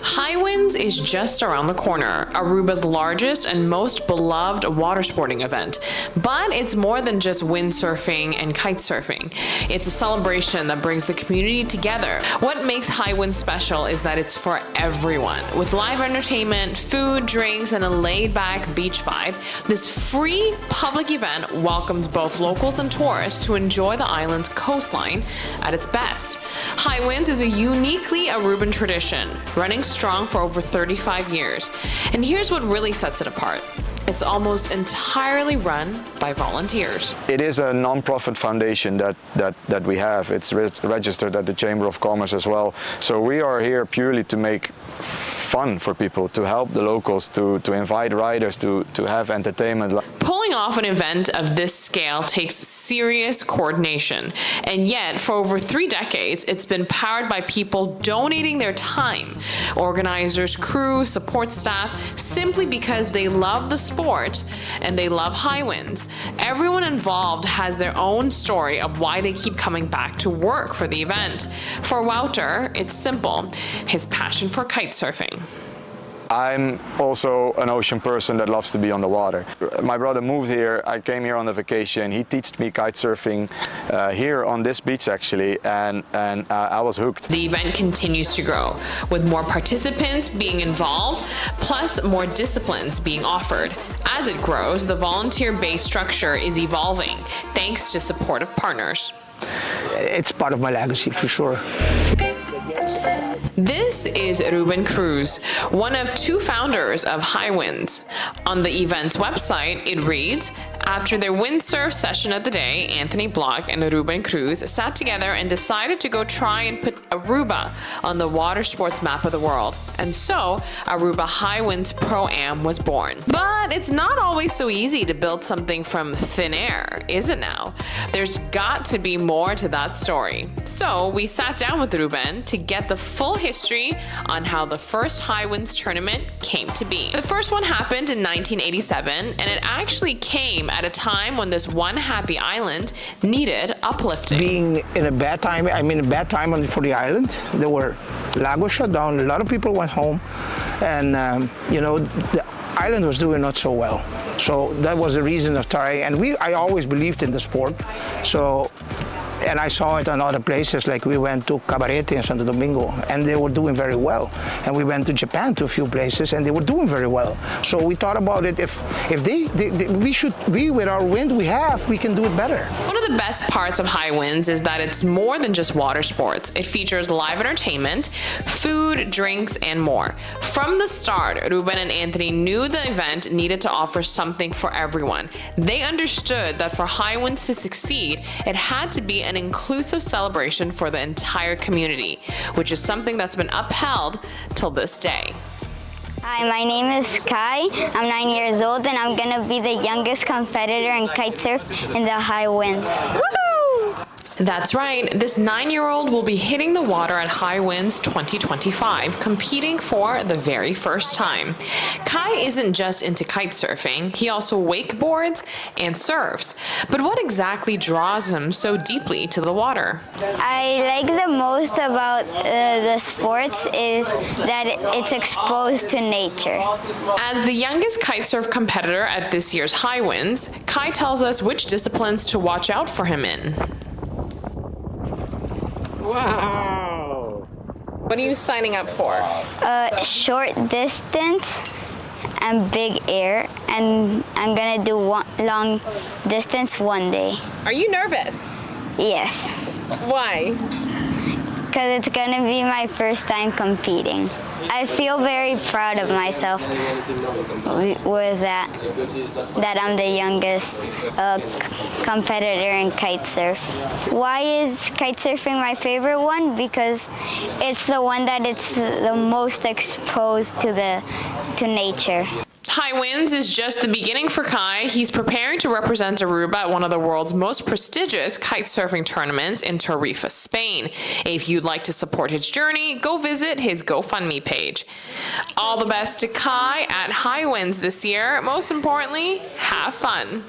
Highwinds is just around the corner, Aruba's largest and most beloved water sporting event. But it's more than just windsurfing and kite surfing. It's a celebration that brings the community together. What makes Highwinds special is that it's for everyone. With live entertainment, food, drinks, and a laid-back beach vibe, this free public event welcomes both locals and tourists to enjoy the island's coastline at its best. Highwinds is a uniquely Aruban tradition, running strong for over 35 years. And here's what really sets it apart. It's almost entirely run by volunteers. It is a non-profit foundation that we have. It's registered at the Chamber of Commerce as well. So we are here purely to make fun for people, to help the locals, to invite riders, to have entertainment. Pulling off an event of this scale takes serious coordination. And yet, for over 3 decades, it's been powered by people donating their time. Organizers, crew, support staff, simply because they love the sport and they love Highwinds. Everyone involved has their own story of why they keep coming back to work for the event. For Wouter, it's simple, his passion for kite surfing. I'm also an ocean person that loves to be on the water. My brother moved here, I came here on a vacation, he taught me kite surfing here on this beach actually, and I was hooked. The event continues to grow, with more participants being involved, plus more disciplines being offered. As it grows, the volunteer-based structure is evolving, thanks to supportive partners. It's part of my legacy for sure. This is Ruben Cruz, one of 2 founders of Highwinds. On the event's website, it reads, after their windsurf session of the day, Anthony Block and Ruben Cruz sat together and decided to go try and put Aruba on the water sports map of the world. And so, Aruba Highwinds Pro-Am was born. But it's not always so easy to build something from thin air, is it now? There's got to be more to that story. So, we sat down with Ruben to get the full history on how the first Highwinds tournament came to be. The first one happened in 1987, and it actually came at a time when this one happy island needed uplifting. Being in a bad time, for the island. There were Lagos shut down, a lot of people went home, and the island was doing not so well. So that was the reason of trying, and I always believed in the sport. And I saw it on other places, like we went to Cabarete in Santo Domingo, and they were doing very well. And we went to Japan to a few places, and they were doing very well. So we thought about it, if we with our wind we can do it better. One of the best parts of Highwinds is that it's more than just water sports. It features live entertainment, food, drinks, and more. From the start, Ruben and Anthony knew the event needed to offer something for everyone. They understood that for Highwinds to succeed, it had to be an inclusive celebration for the entire community, which is something that's been upheld till this day. Hi, my name is Kai. I'm 9 years old, and I'm gonna be the youngest competitor in kite surf in the Highwinds. That's right, this 9-year-old will be hitting the water at Highwinds 2025, competing for the very first time. Kai isn't just into kite surfing, he also wakeboards and surfs. But what exactly draws him so deeply to the water? I like the most about the sports is that it's exposed to nature. As the youngest kite surf competitor at this year's Highwinds, Kai tells us which disciplines to watch out for him in. Wow! What are you signing up for? Short distance and big air, and I'm gonna do long distance one day. Are you nervous? Yes, Why? because it's gonna be my first time competing. I feel very proud of myself with that I'm the youngest competitor in kite surf. Why is kite surfing my favorite one? Because it's the one that it's the most exposed to nature. Highwinds is just the beginning for Kai. He's preparing to represent Aruba at one of the world's most prestigious kite surfing tournaments in Tarifa, Spain. If you'd like to support his journey, go visit his GoFundMe page. All the best to Kai at Highwinds this year. Most importantly, have fun.